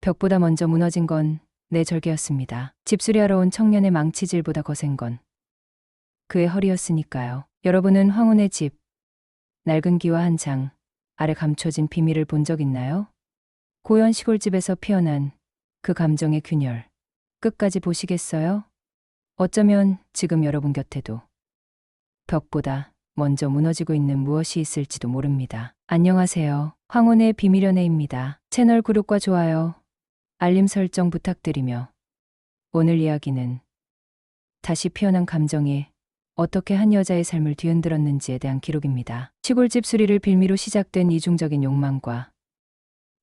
벽보다 먼저 무너진 건 내 절개였습니다. 집수리하러 온 청년의 망치질보다 거센 건 그의 허리였으니까요. 여러분은 황혼의 집, 낡은 기와 한 장 아래 감춰진 비밀을 본 적 있나요? 고연 시골집에서 피어난 그 감정의 균열, 끝까지 보시겠어요? 어쩌면 지금 여러분 곁에도 벽보다 먼저 무너지고 있는 무엇이 있을지도 모릅니다. 안녕하세요. 황혼의 비밀연애입니다. 채널 구독과 좋아요, 알림 설정 부탁드리며 오늘 이야기는 다시 피어난 감정이 어떻게 한 여자의 삶을 뒤흔들었는지에 대한 기록입니다. 시골집 수리를 빌미로 시작된 이중적인 욕망과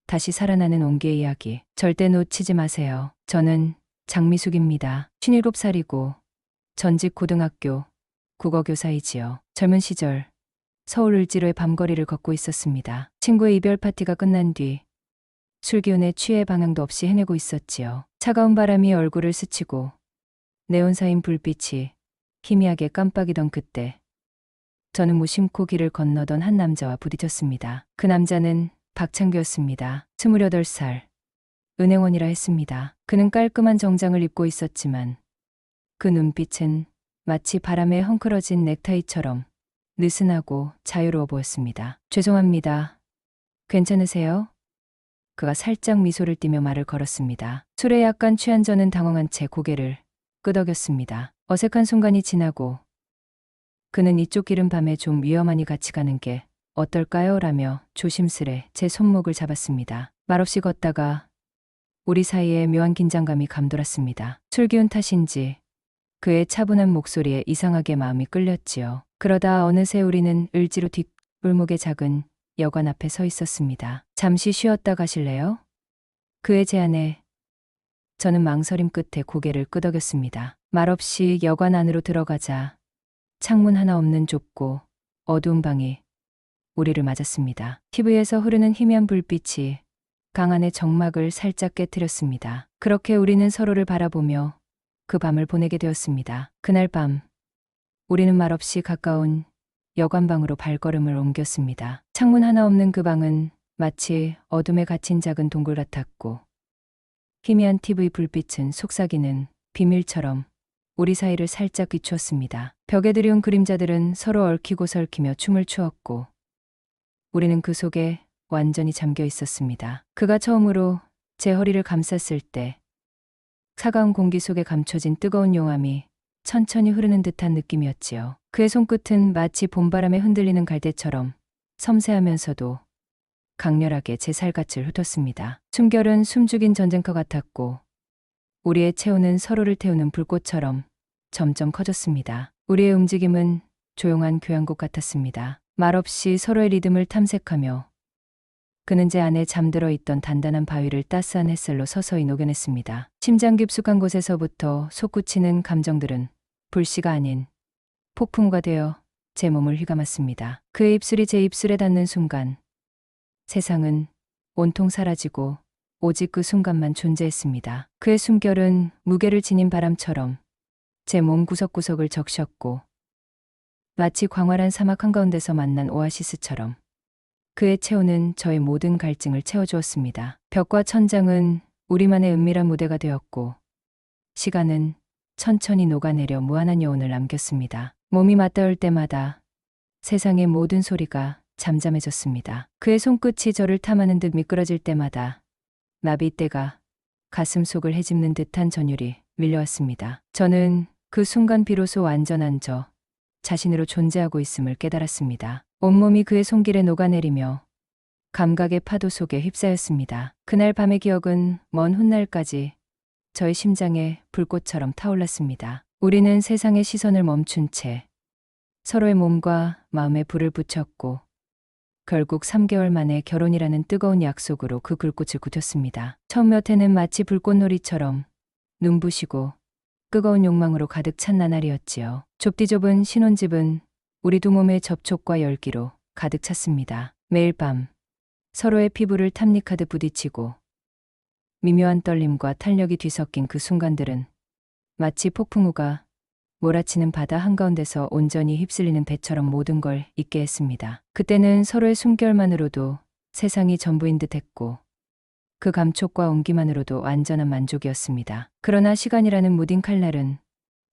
다시 살아나는 온기의 이야기, 절대 놓치지 마세요. 저는 장미숙입니다. 57살이고 전직 고등학교 국어교사이지요. 젊은 시절 서울 을지로의 밤거리를 걷고 있었습니다. 친구의 이별 파티가 끝난 뒤 술기운에 취해 방향도 없이 헤매고 있었지요. 차가운 바람이 얼굴을 스치고 네온사인 불빛이 희미하게 깜빡이던 그때 저는 무심코 길을 건너던 한 남자와 부딪혔습니다. 그 남자는 박창규였습니다. 28살. 은행원이라 했습니다. 그는 깔끔한 정장을 입고 있었지만 그 눈빛은 마치 바람에 헝클어진 넥타이처럼 느슨하고 자유로워 보였습니다. 죄송합니다. 괜찮으세요? 그가 살짝 미소를 띠며 말을 걸었습니다. 술에 약간 취한 저는 당황한 채 고개를 끄덕였습니다. 어색한 순간이 지나고 그는 이쪽 길은 밤에 좀 위험하니 같이 가는 게 어떨까요? 라며 조심스레 제 손목을 잡았습니다. 말없이 걷다가 우리 사이에 묘한 긴장감이 감돌았습니다. 술 기운 탓인지 그의 차분한 목소리에 이상하게 마음이 끌렸지요. 그러다 어느새 우리는 을지로 뒷골목의 작은 여관 앞에 서 있었습니다. 잠시 쉬었다 가실래요? 그의 제안에 저는 망설임 끝에 고개를 끄덕였습니다. 말없이 여관 안으로 들어가자 창문 하나 없는 좁고 어두운 방이 우리를 맞았습니다. TV에서 흐르는 희미한 불빛이 강 안의 정막을 살짝 깨트렸습니다. 그렇게 우리는 서로를 바라보며 그 밤을 보내게 되었습니다. 그날 밤 우리는 말없이 가까운 여관방으로 발걸음을 옮겼습니다. 창문 하나 없는 그 방은 마치 어둠에 갇힌 작은 동굴 같았고 희미한 TV 불빛은 속삭이는 비밀처럼 우리 사이를 살짝 비추었습니다. 벽에 드리운 그림자들은 서로 얽히고 설키며 춤을 추었고 우리는 그 속에 완전히 잠겨 있었습니다. 그가 처음으로 제 허리를 감쌌을 때 차가운 공기 속에 감춰진 뜨거운 용암이 천천히 흐르는 듯한 느낌이었지요. 그의 손끝은 마치 봄바람에 흔들리는 갈대처럼 섬세하면서도 강렬하게 제 살갗을 훑었습니다. 숨결은 숨죽인 전쟁터 같았고 우리의 체온은 서로를 태우는 불꽃처럼 점점 커졌습니다. 우리의 움직임은 조용한 교향곡 같았습니다. 말없이 서로의 리듬을 탐색하며 그는 제 안에 잠들어 있던 단단한 바위를 따스한 햇살로 서서히 녹여냈습니다. 심장 깊숙한 곳에서부터 솟구치는 감정들은 불씨가 아닌 폭풍우가 되어 제 몸을 휘감았습니다. 그의 입술이 제 입술에 닿는 순간 세상은 온통 사라지고 오직 그 순간만 존재했습니다. 그의 숨결은 무게를 지닌 바람처럼 제 몸 구석구석을 적셨고 마치 광활한 사막 한가운데서 만난 오아시스처럼 그의 체온은 저의 모든 갈증을 채워주었습니다. 벽과 천장은 우리만의 은밀한 무대가 되었고 시간은 천천히 녹아내려 무한한 여운을 남겼습니다. 몸이 맞닿을 때마다 세상의 모든 소리가 잠잠해졌습니다. 그의 손끝이 저를 탐하는 듯 미끄러질 때마다 나비떼가 가슴 속을 헤집는 듯한 전율이 밀려왔습니다. 저는 그 순간 비로소 완전한 저 자신으로 존재하고 있음을 깨달았습니다. 온몸이 그의 손길에 녹아내리며 감각의 파도 속에 휩싸였습니다. 그날 밤의 기억은 먼 훗날까지 저의 심장에 불꽃처럼 타올랐습니다. 우리는 세상의 시선을 멈춘 채 서로의 몸과 마음에 불을 붙였고 결국 3개월 만에 결혼이라는 뜨거운 약속으로 그 불꽃을 굳혔습니다. 처음 몇 해는 마치 불꽃놀이처럼 눈부시고 뜨거운 욕망으로 가득 찬 나날이었지요. 좁디 좁은 신혼집은 우리 두 몸의 접촉과 열기로 가득 찼습니다. 매일 밤 서로의 피부를 탐닉하듯 부딪히고 미묘한 떨림과 탄력이 뒤섞인 그 순간들은 마치 폭풍우가 몰아치는 바다 한가운데서 온전히 휩쓸리는 배처럼 모든 걸 잊게 했습니다. 그때는 서로의 숨결만으로도 세상이 전부인 듯 했고 그 감촉과 온기만으로도 완전한 만족이었습니다. 그러나 시간이라는 무딘 칼날은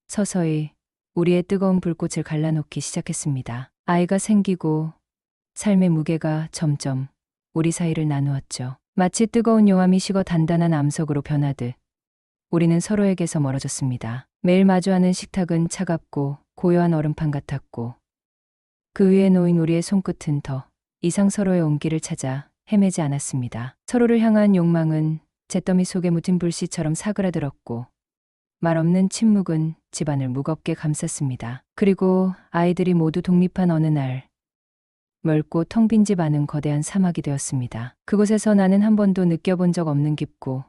서서히 우리의 뜨거운 불꽃을 갈라놓기 시작했습니다. 아이가 생기고 삶의 무게가 점점 우리 사이를 나누었죠. 마치 뜨거운 용암이 식어 단단한 암석으로 변하듯 우리는 서로에게서 멀어졌습니다. 매일 마주하는 식탁은 차갑고 고요한 얼음판 같았고 그 위에 놓인 우리의 손끝은 더 이상 서로의 온기를 찾아 헤매지 않았습니다. 서로를 향한 욕망은 잿더미 속에 묻힌 불씨처럼 사그라들었고 말 없는 침묵은 집안을 무겁게 감쌌습니다. 그리고 아이들이 모두 독립한 어느 날 멀고 텅 빈 집 안은 거대한 사막이 되었습니다. 그곳에서 나는 한 번도 느껴본 적 없는 깊고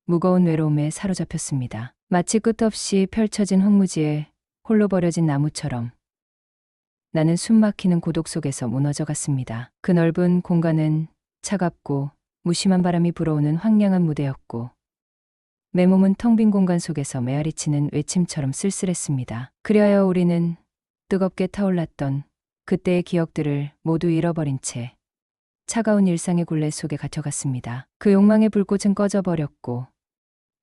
무거운 외로움에 사로잡혔습니다. 마치 끝없이 펼쳐진 황무지에 홀로 버려진 나무처럼 나는 숨막히는 고독 속에서 무너져 갔습니다. 그 넓은 공간은 차갑고 무심한 바람이 불어오는 황량한 무대였고 내 몸은 텅 빈 공간 속에서 메아리치는 외침처럼 쓸쓸했습니다. 그리하여 우리는 뜨겁게 타올랐던 그때의 기억들을 모두 잃어버린 채 차가운 일상의 굴레 속에 갇혀갔습니다. 그 욕망의 불꽃은 꺼져버렸고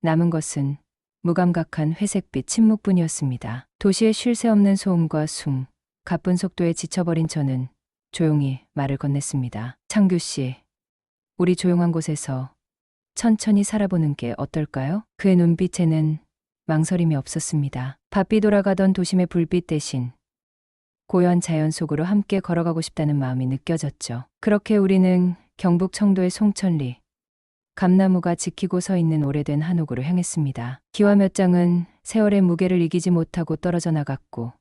남은 것은 무감각한 회색빛 침묵뿐이었습니다. 도시의 쉴 새 없는 소음과 숨, 가쁜 속도에 지쳐버린 저는 조용히 말을 건넸습니다. 창규 씨, 우리 조용한 곳에서 천천히 살아보는 게 어떨까요? 그의 눈빛에는 망설임이 없었습니다. 바삐 돌아가던 도심의 불빛 대신 고요한 자연 속으로 함께 걸어가고 싶다는 마음이 느껴졌죠. 그렇게 우리는 경북 청도의 송천리, 감나무가 지키고 서 있는 오래된 한옥으로 향했습니다. 기와 몇 장은 세월의 무게를 이기지 못하고 떨어져 나갔고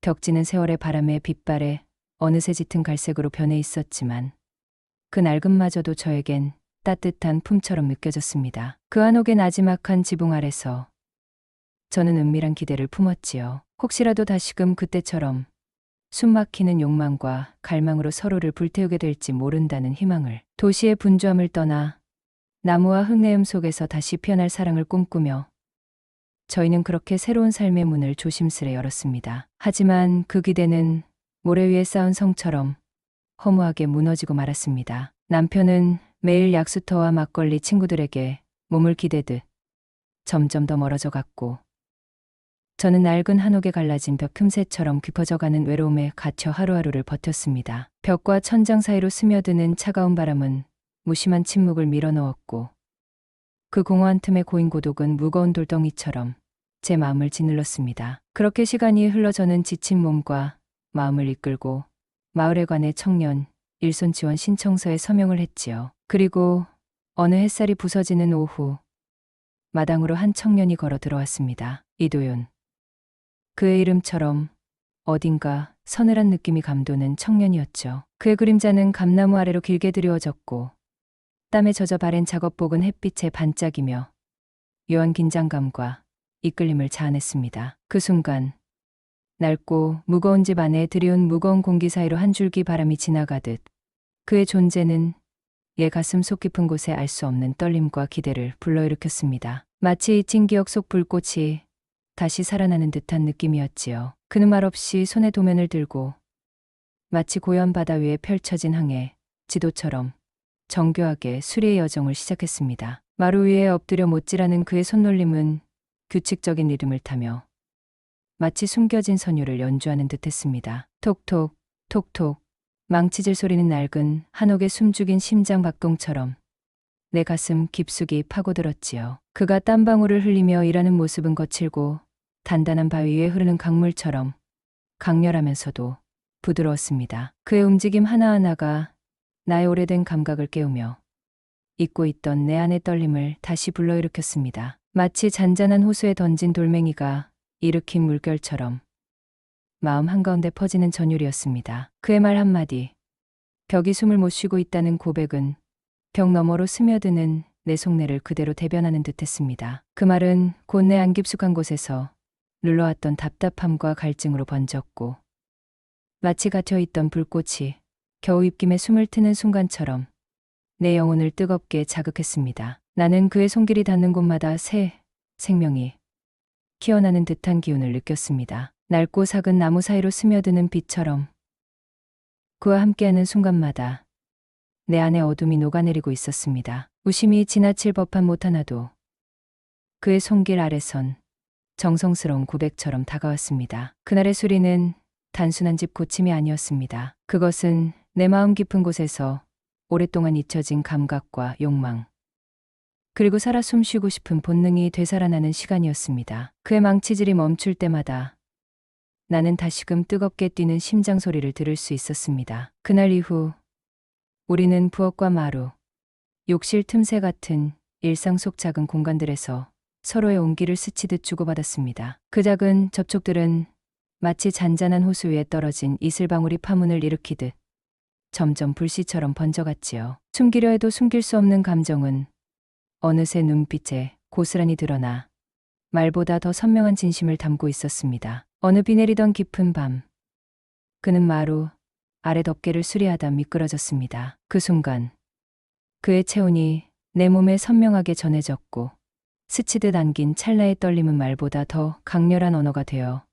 벽지는 세월의 바람에 빛발에 어느새 짙은 갈색으로 변해 있었지만 그 낡음마저도 저에겐 따뜻한 품처럼 느껴졌습니다. 그 한옥의 나지막한 지붕 아래서 저는 은밀한 기대를 품었지요. 혹시라도 다시금 그때처럼 숨막히는 욕망과 갈망으로 서로를 불태우게 될지 모른다는 희망을, 도시의 분주함을 떠나 나무와 흙내음 속에서 다시 피어날 사랑을 꿈꾸며 저희는 그렇게 새로운 삶의 문을 조심스레 열었습니다. 하지만 그 기대는 모래 위에 쌓은 성처럼 허무하게 무너지고 말았습니다. 남편은 매일 약수터와 막걸리 친구들에게 몸을 기대듯 점점 더 멀어져 갔고 저는 낡은 한옥에 갈라진 벽 틈새처럼 깊어져가는 외로움에 갇혀 하루하루를 버텼습니다. 벽과 천장 사이로 스며드는 차가운 바람은 무심한 침묵을 밀어넣었고 그 공허한 틈에 고인 고독은 무거운 돌덩이처럼 제 마음을 짓눌렀습니다. 그렇게 시간이 흘러 저는 지친 몸과 마음을 이끌고 마을에 관해 청년 일손 지원 신청서에 서명을 했지요. 그리고 어느 햇살이 부서지는 오후 마당으로 한 청년이 걸어 들어왔습니다. 이도윤. 그의 이름처럼 어딘가 서늘한 느낌이 감도는 청년이었죠. 그의 그림자는 감나무 아래로 길게 드리워졌고 땀에 젖어 바랜 작업복은 햇빛에 반짝이며 묘한 긴장감과 이끌림을 자아냈습니다. 그 순간 낡고 무거운 집 안에 들이운 무거운 공기 사이로 한 줄기 바람이 지나가듯 그의 존재는 예 가슴 속 깊은 곳에 알 수 없는 떨림과 기대를 불러일으켰습니다. 마치 잊힌 기억 속 불꽃이 다시 살아나는 듯한 느낌이었지요. 그는 말없이 손에 도면을 들고 마치 고요한 바다 위에 펼쳐진 항해 지도처럼 정교하게 수리의 여정을 시작했습니다. 마루 위에 엎드려 못질하는 그의 손놀림은 규칙적인 리듬을 타며 마치 숨겨진 선율을 연주하는 듯했습니다. 톡톡 톡톡 망치질 소리는 낡은 한옥의 숨죽인 심장 박동처럼 내 가슴 깊숙이 파고들었지요. 그가 땀방울을 흘리며 일하는 모습은 거칠고 단단한 바위 위에 흐르는 강물처럼 강렬하면서도 부드러웠습니다. 그의 움직임 하나하나가 나의 오래된 감각을 깨우며 잊고 있던 내 안의 떨림을 다시 불러일으켰습니다. 마치 잔잔한 호수에 던진 돌멩이가 일으킨 물결처럼 마음 한가운데 퍼지는 전율이었습니다. 그의 말 한마디, 벽이 숨을 못 쉬고 있다는 고백은 벽 너머로 스며드는 내 속내를 그대로 대변하는 듯했습니다. 그 말은 곧 내 안 깊숙한 곳에서 눌러왔던 답답함과 갈증으로 번졌고 마치 갇혀있던 불꽃이 겨우 입김에 숨을 트는 순간처럼 내 영혼을 뜨겁게 자극했습니다. 나는 그의 손길이 닿는 곳마다 새 생명이 키어나는 듯한 기운을 느꼈습니다. 낡고 삭은 나무 사이로 스며드는 빛처럼 그와 함께하는 순간마다 내 안에 어둠이 녹아내리고 있었습니다. 우심이 지나칠 법한 못 하나도 그의 손길 아래선 정성스러운 고백처럼 다가왔습니다. 그날의 수리는 단순한 집 고침이 아니었습니다. 그것은 내 마음 깊은 곳에서 오랫동안 잊혀진 감각과 욕망, 그리고 살아 숨쉬고 싶은 본능이 되살아나는 시간이었습니다. 그의 망치질이 멈출 때마다 나는 다시금 뜨겁게 뛰는 심장 소리를 들을 수 있었습니다. 그날 이후 우리는 부엌과 마루, 욕실 틈새 같은 일상 속 작은 공간들에서 서로의 온기를 스치듯 주고받았습니다. 그 작은 접촉들은 마치 잔잔한 호수 위에 떨어진 이슬방울이 파문을 일으키듯 점점 불씨처럼 번져갔지요. 숨기려 해도 숨길 수 없는 감정은 어느새 눈빛에 고스란히 드러나 말보다 더 선명한 진심을 담고 있었습니다. 어느 비 내리던 깊은 밤, 그는 마루 아래 덮개를 수리하다 미끄러졌습니다. 그 순간 그의 체온이 내 몸에 선명하게 전해졌고 스치듯 안긴 찰나의 떨림은 말보다 더 강렬한 언어가 되어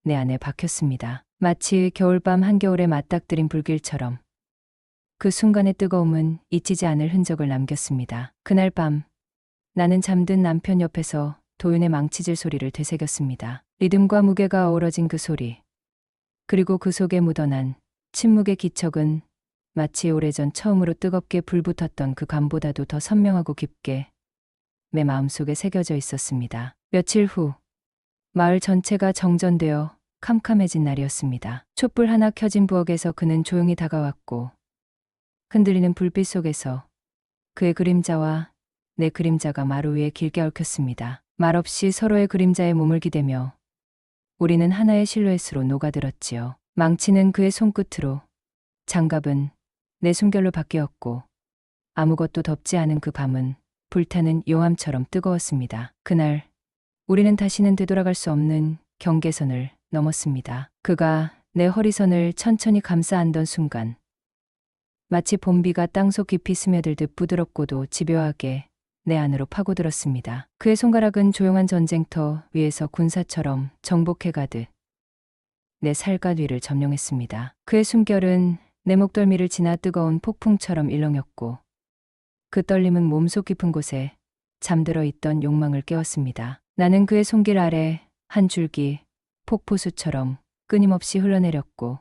내 안에 박혔습니다. 마치 겨울밤 한겨울에 맞닥뜨린 불길처럼 그 순간의 뜨거움은 잊히지 않을 흔적을 남겼습니다. 그날 밤 나는 잠든 남편 옆에서 도윤의 망치질 소리를 되새겼습니다. 리듬과 무게가 어우러진 그 소리, 그리고 그 속에 묻어난 침묵의 기척은 마치 오래전 처음으로 뜨겁게 불붙었던 그 감보다도 더 선명하고 깊게 내 마음속에 새겨져 있었습니다. 며칠 후 마을 전체가 정전되어 캄캄해진 날이었습니다. 촛불 하나 켜진 부엌에서 그는 조용히 다가왔고 흔들리는 불빛 속에서 그의 그림자와 내 그림자가 마루 위에 길게 얽혔습니다. 말없이 서로의 그림자에 몸을 기대며 우리는 하나의 실루엣으로 녹아들었지요. 망치는 그의 손끝으로, 장갑은 내 숨결로 바뀌었고 아무것도 덮지 않은 그 밤은 불타는 용암처럼 뜨거웠습니다. 그날 우리는 다시는 되돌아갈 수 없는 경계선을 넘었습니다. 그가 내 허리선을 천천히 감싸 안던 순간 마치 봄비가 땅속 깊이 스며들듯 부드럽고도 집요하게 내 안으로 파고들었습니다. 그의 손가락은 조용한 전쟁터 위에서 군사처럼 정복해가듯 내 살갗 위를 점령했습니다. 그의 숨결은 내 목덜미를 지나 뜨거운 폭풍처럼 일렁였고 그 떨림은 몸속 깊은 곳에 잠들어 있던 욕망을 깨웠습니다. 나는 그의 손길 아래 한 줄기 폭포수처럼 끊임없이 흘러내렸고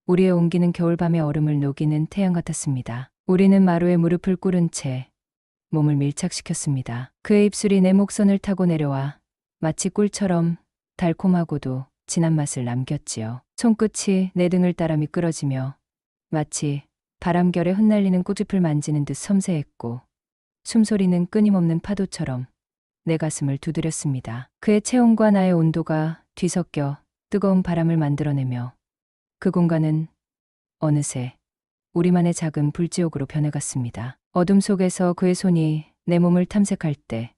우리의 온기는 겨울밤의 얼음을 녹이는 태양 같았습니다. 우리는 마루에 무릎을 꿇은 채 몸을 밀착시켰습니다. 그의 입술이 내 목선을 타고 내려와 마치 꿀처럼 달콤하고도 진한 맛을 남겼지요. 손끝이 내 등을 따라 미끄러지며 마치 바람결에 흩날리는 꽃잎을 만지는 듯 섬세했고 숨소리는 끊임없는 파도처럼 내 가슴을 두드렸습니다. 그의 체온과 나의 온도가 뒤섞여 뜨거운 바람을 만들어내며 그 공간은 어느새 우리만의 작은 불지옥으로 변해갔습니다. 어둠 속에서 그의 손이 내 몸을 탐색할 때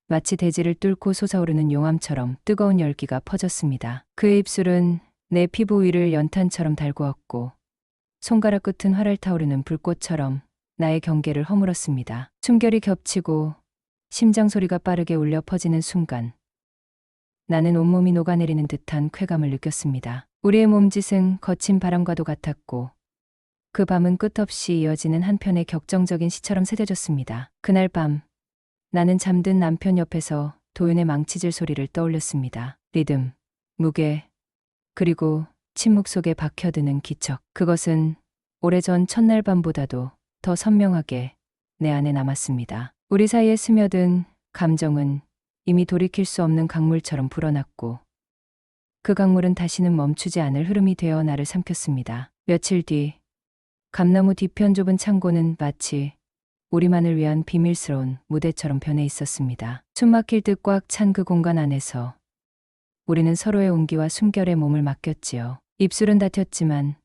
마치 대지를 뚫고 솟아오르는 용암처럼 뜨거운 열기가 퍼졌습니다. 그의 입술은 내 피부 위를 연탄처럼 달구었고 손가락 끝은 활활 타오르는 불꽃처럼 나의 경계를 허물었습니다. 숨결이 겹치고 심장 소리가 빠르게 울려 퍼지는 순간 나는 온몸이 녹아내리는 듯한 쾌감을 느꼈습니다. 우리의 몸짓은 거친 바람과도 같았고 그 밤은 끝없이 이어지는 한편의 격정적인 시처럼 새겨졌습니다. 그날 밤 나는 잠든 남편 옆에서 도윤의 망치질 소리를 떠올렸습니다. 리듬, 무게, 그리고 침묵 속에 박혀드는 기척. 그것은 오래전 첫날 밤보다도 더 선명하게 내 안에 남았습니다. 우리 사이에 스며든 감정은 이미 돌이킬 수 없는 강물처럼 불어났고 그 강물은 다시는 멈추지 않을 흐름이 되어 나를 삼켰습니다. 며칠 뒤 감나무 뒤편 좁은 창고는 마치 우리만을 위한 비밀스러운 무대처럼 변해 있었습니다. 숨막힐 듯 꽉 찬 그 공간 안에서 우리는 서로의 온기와 숨결에 몸을 맡겼지요. 입술은 다퉜지만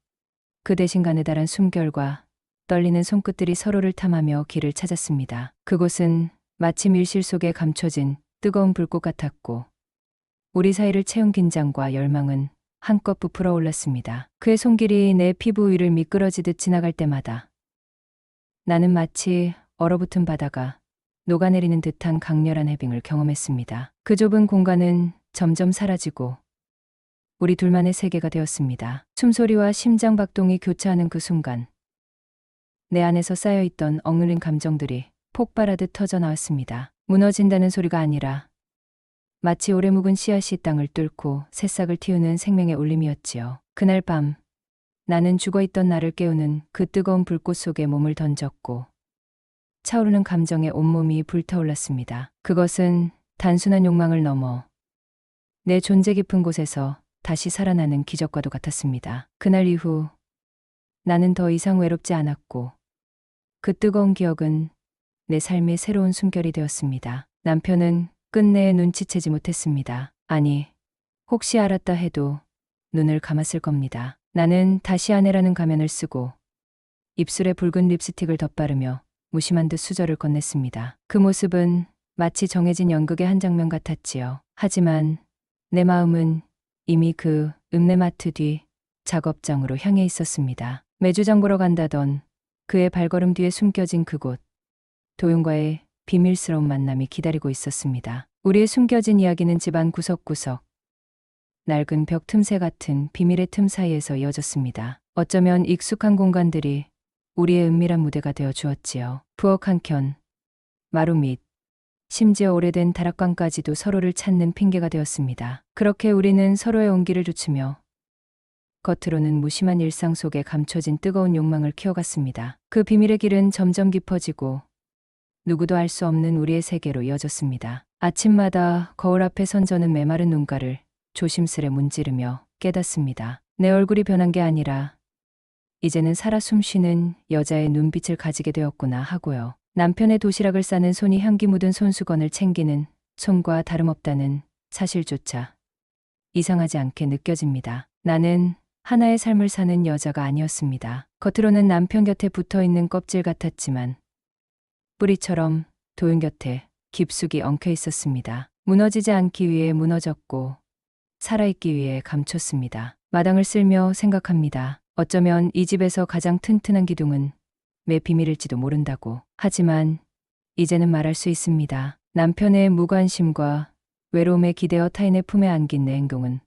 그 대신 가느다란 숨결과 떨리는 손끝들이 서로를 탐하며 길을 찾았습니다. 그곳은 마치 밀실 속에 감춰진 뜨거운 불꽃 같았고 우리 사이를 채운 긴장과 열망은 한껏 부풀어 올랐습니다. 그의 손길이 내 피부 위를 미끄러지듯 지나갈 때마다 나는 마치 얼어붙은 바다가 녹아내리는 듯한 강렬한 해빙을 경험했습니다. 그 좁은 공간은 점점 사라지고 우리 둘만의 세계가 되었습니다. 숨소리와 심장 박동이 교차하는 그 순간 내 안에서 쌓여있던 억눌린 감정들이 폭발하듯 터져 나왔습니다. 무너진다는 소리가 아니라 마치 오래 묵은 씨앗이 땅을 뚫고 새싹을 틔우는 생명의 울림이었지요. 그날 밤 나는 죽어있던 나를 깨우는 그 뜨거운 불꽃 속에 몸을 던졌고 차오르는 감정에 온몸이 불타올랐습니다. 그것은 단순한 욕망을 넘어 내 존재 깊은 곳에서 다시 살아나는 기적과도 같았습니다. 그날 이후 나는 더 이상 외롭지 않았고 그 뜨거운 기억은 내 삶의 새로운 숨결이 되었습니다. 남편은 끝내 눈치채지 못했습니다. 아니, 혹시 알았다 해도 눈을 감았을 겁니다. 나는 다시 아내라는 가면을 쓰고 입술에 붉은 립스틱을 덧바르며 무심한 듯 수저를 건넸습니다. 그 모습은 마치 정해진 연극의 한 장면 같았지요. 하지만 내 마음은 이미 그 읍내마트 뒤 작업장으로 향해 있었습니다. 매주 장 보러 간다던 그의 발걸음 뒤에 숨겨진 그곳, 도윤과의 비밀스러운 만남이 기다리고 있었습니다. 우리의 숨겨진 이야기는 집안 구석구석, 낡은 벽 틈새 같은 비밀의 틈 사이에서 이어졌습니다. 어쩌면 익숙한 공간들이 우리의 은밀한 무대가 되어 주었지요. 부엌 한켠, 마루 밑, 심지어 오래된 다락방까지도 서로를 찾는 핑계가 되었습니다. 그렇게 우리는 서로의 온기를 주치며 겉으로는 무심한 일상 속에 감춰진 뜨거운 욕망을 키워갔습니다. 그 비밀의 길은 점점 깊어지고 누구도 알 수 없는 우리의 세계로 이어졌습니다. 아침마다 거울 앞에 선 저는 메마른 눈가를 조심스레 문지르며 깨닫습니다. 내 얼굴이 변한 게 아니라 이제는 살아 숨쉬는 여자의 눈빛을 가지게 되었구나 하고요. 남편의 도시락을 싸는 손이 향기 묻은 손수건을 챙기는 손과 다름없다는 사실조차 이상하지 않게 느껴집니다. 나는 하나의 삶을 사는 여자가 아니었습니다. 겉으로는 남편 곁에 붙어있는 껍질 같았지만 뿌리처럼 도윤 곁에 깊숙이 엉켜 있었습니다. 무너지지 않기 위해 무너졌고 살아있기 위해 감췄습니다. 마당을 쓸며 생각합니다. 어쩌면 이 집에서 가장 튼튼한 기둥은 내 비밀일지도 모른다고. 하지만 이제는 말할 수 있습니다. 남편의 무관심과 외로움에 기대어 타인의 품에 안긴 내 행동은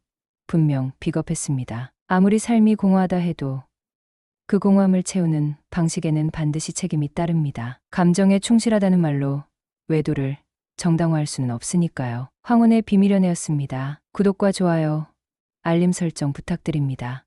분명 비겁했습니다. 아무리 삶이 공허하다 해도 그 공허함을 채우는 방식에는 반드시 책임이 따릅니다. 감정에 충실하다는 말로 외도를 정당화할 수는 없으니까요. 황혼의 비밀연애였습니다. 구독과 좋아요, 알림 설정 부탁드립니다.